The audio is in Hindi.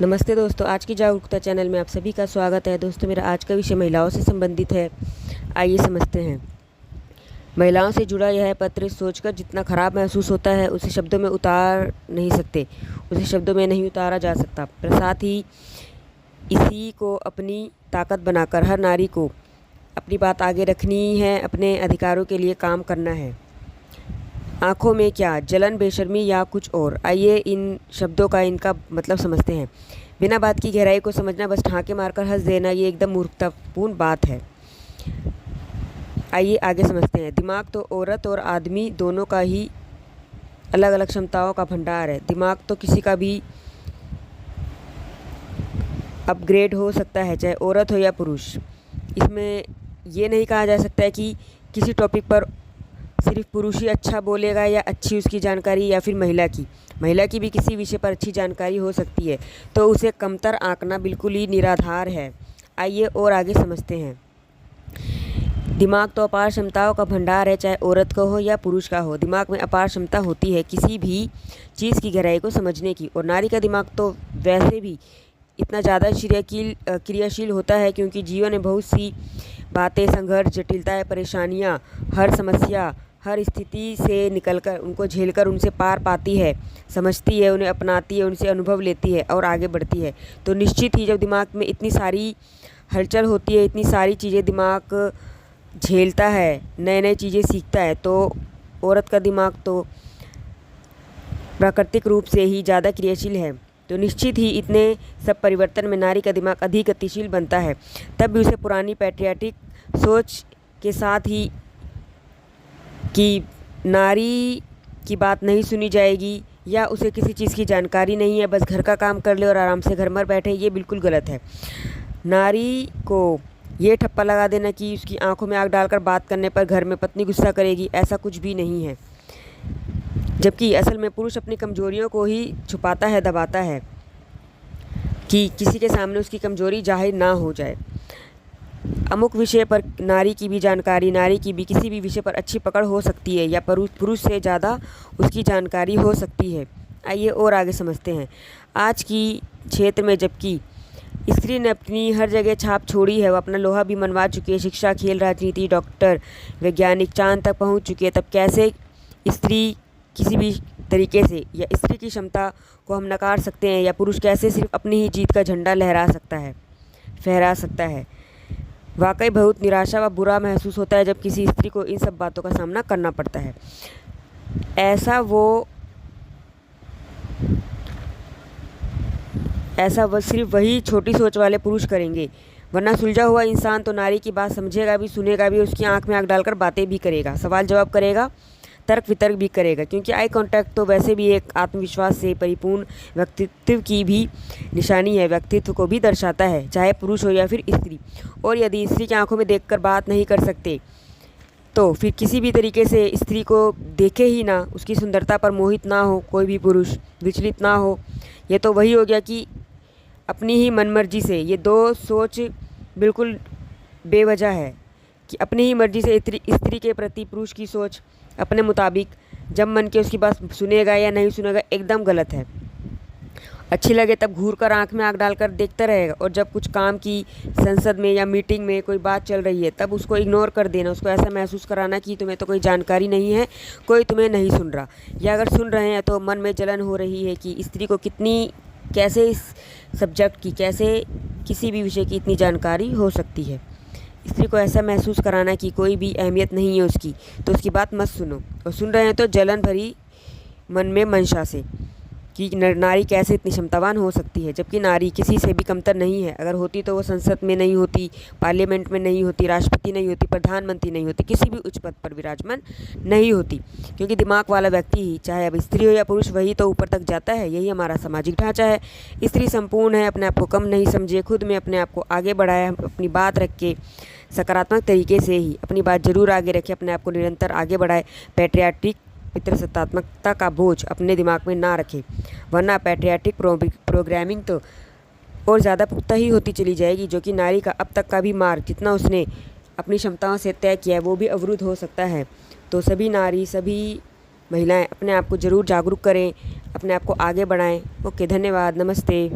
नमस्ते दोस्तों, आज की जागरूकता चैनल में आप सभी का स्वागत है। दोस्तों, मेरा आज का विषय महिलाओं से संबंधित है। आइए समझते हैं। महिलाओं से जुड़ा यह पत्र सोचकर जितना खराब महसूस होता है उसे शब्दों में उतार नहीं सकते, उसे शब्दों में नहीं उतारा जा सकता। पर साथ ही इसी को अपनी ताकत बनाकर हर नारी को अपनी बात आगे रखनी है, अपने अधिकारों के लिए काम करना है। आँखों में क्या, जलन, बेशर्मी या कुछ और? आइए इन शब्दों का इनका मतलब समझते हैं। बिना बात की गहराई को समझना, बस ठाके मारकर हंस देना, ये एकदम मूर्खतापूर्ण बात है। आइए आगे समझते हैं। दिमाग तो औरत और आदमी दोनों का ही अलग अलग क्षमताओं का भंडार है। दिमाग तो किसी का भी अपग्रेड हो सकता है, चाहे औरत हो या पुरुष। इसमें ये नहीं कहा जा सकता है कि किसी टॉपिक पर सिर्फ पुरुष ही अच्छा बोलेगा या अच्छी उसकी जानकारी, या फिर महिला की भी किसी विषय पर अच्छी जानकारी हो सकती है, तो उसे कमतर आंकना बिल्कुल ही निराधार है। आइए और आगे समझते हैं। दिमाग तो अपार क्षमताओं का भंडार है, चाहे औरत का हो या पुरुष का हो। दिमाग में अपार क्षमता होती है किसी भी चीज़ की गहराई को समझने की, और नारी का दिमाग तो वैसे भी इतना ज़्यादा क्रियाशील होता है, क्योंकि जीवन में बहुत सी बातें, संघर्ष, जटिलताएँ, परेशानियाँ, हर समस्या, हर स्थिति से निकलकर, उनको झेलकर उनसे पार पाती है, समझती है, उन्हें अपनाती है, उनसे अनुभव लेती है और आगे बढ़ती है। तो निश्चित ही जब दिमाग में इतनी सारी हलचल होती है, इतनी सारी चीज़ें दिमाग झेलता है, नए नए चीज़ें सीखता है, तो औरत का दिमाग तो प्राकृतिक रूप से ही ज़्यादा क्रियाशील है। तो निश्चित ही इतने सब परिवर्तन में नारी का दिमाग अधिक गतिशील बनता है। तब भी उसे पुरानी पैट्रियाटिक सोच के साथ ही कि नारी की बात नहीं सुनी जाएगी, या उसे किसी चीज़ की जानकारी नहीं है, बस घर का काम कर ले और आराम से घर में बैठे, ये बिल्कुल गलत है। नारी को ये ठप्पा लगा देना कि उसकी आंखों में आग डालकर बात करने पर घर में पत्नी गुस्सा करेगी, ऐसा कुछ भी नहीं है। जबकि असल में पुरुष अपनी कमजोरियों को ही छुपाता है, दबाता है कि किसी के सामने उसकी कमजोरी जाहिर ना हो जाए। अमुक विषय पर नारी की भी जानकारी, नारी की भी किसी भी विषय पर अच्छी पकड़ हो सकती है, या पुरुष से ज़्यादा उसकी जानकारी हो सकती है। आइए और आगे समझते हैं। आज की क्षेत्र में जबकि स्त्री ने अपनी हर जगह छाप छोड़ी है, वो अपना लोहा भी मनवा चुकी है, शिक्षा, खेल, राजनीति, डॉक्टर, वैज्ञानिक, चांद तक पहुंच चुकी है, तब कैसे स्त्री किसी भी तरीके से, या स्त्री की क्षमता को हम नकार सकते हैं, या पुरुष कैसे सिर्फ अपनी ही जीत का झंडा फहरा सकता है। वाकई बहुत निराशा व बुरा महसूस होता है जब किसी स्त्री को इन सब बातों का सामना करना पड़ता है। ऐसा वो सिर्फ वही छोटी सोच वाले पुरुष करेंगे, वरना सुलझा हुआ इंसान तो नारी की बात समझेगा भी, सुनेगा भी, उसकी आंख में आंख डालकर बातें भी करेगा, सवाल जवाब करेगा, तर्क वितर्क भी करेगा। क्योंकि आई कांटेक्ट तो वैसे भी एक आत्मविश्वास से परिपूर्ण व्यक्तित्व की भी निशानी है, व्यक्तित्व को भी दर्शाता है, चाहे पुरुष हो या फिर स्त्री। और यदि स्त्री की आंखों में देखकर बात नहीं कर सकते, तो फिर किसी भी तरीके से स्त्री को देखे ही ना, उसकी सुंदरता पर मोहित ना हो, कोई भी पुरुष विचलित ना हो, ये तो वही हो गया कि अपनी ही मनमर्जी से। ये दो सोच बिल्कुल बेवजह है कि अपनी ही मर्जी से स्त्री के प्रति पुरुष की सोच अपने मुताबिक जब मन के उसकी बात सुनेगा या नहीं सुनेगा, एकदम गलत है। अच्छी लगे तब घूर कर आँख में आँख डालकर देखता रहेगा, और जब कुछ काम की संसद में या मीटिंग में कोई बात चल रही है तब उसको इग्नोर कर देना, उसको ऐसा महसूस कराना कि तुम्हें तो कोई जानकारी नहीं है, कोई तुम्हें नहीं सुन रहा। या अगर सुन रहे हैं तो मन में जलन हो रही है कि स्त्री को कैसे इस सब्जेक्ट की, कैसे किसी भी विषय की इतनी जानकारी हो सकती है। स्त्री को ऐसा महसूस कराना कि कोई भी अहमियत नहीं है उसकी, तो उसकी बात मत सुनो, और सुन रहे हैं तो जलन भरी मन में मंशा से कि नारी कैसे इतनी क्षमतावान हो सकती है, जबकि नारी किसी से भी कमतर नहीं है। अगर होती तो वो संसद में नहीं होती, पार्लियामेंट में नहीं होती, राष्ट्रपति नहीं होती, प्रधानमंत्री नहीं होती, किसी भी उच्च पद पर विराजमान नहीं होती। क्योंकि दिमाग वाला व्यक्ति ही, चाहे अब स्त्री हो या पुरुष, वही तो ऊपर तक जाता है। यही हमारा सामाजिक ढांचा है। स्त्री संपूर्ण है, अपने आप को कम नहीं समझे, खुद में अपने आप को आगे बढ़ाए, अपनी बात रख के सकारात्मक तरीके से ही अपनी बात जरूर आगे रखे, अपने आप को निरंतर आगे बढ़ाए। पैट्रियाटिक पितृसत्तात्मकता का बोझ अपने दिमाग में ना रखे, वरना पैट्रियाटिक प्रोग्रामिंग तो और ज़्यादा पुख्ता ही होती चली जाएगी, जो कि नारी का अब तक का भी मार्ग जितना उसने अपनी क्षमताओं से तय किया है वो भी अवरुद्ध हो सकता है। तो सभी नारी, सभी महिलाएं अपने आप को ज़रूर जागरूक करें, अपने आप को आगे बढ़ाएं। ओके, धन्यवाद, नमस्ते।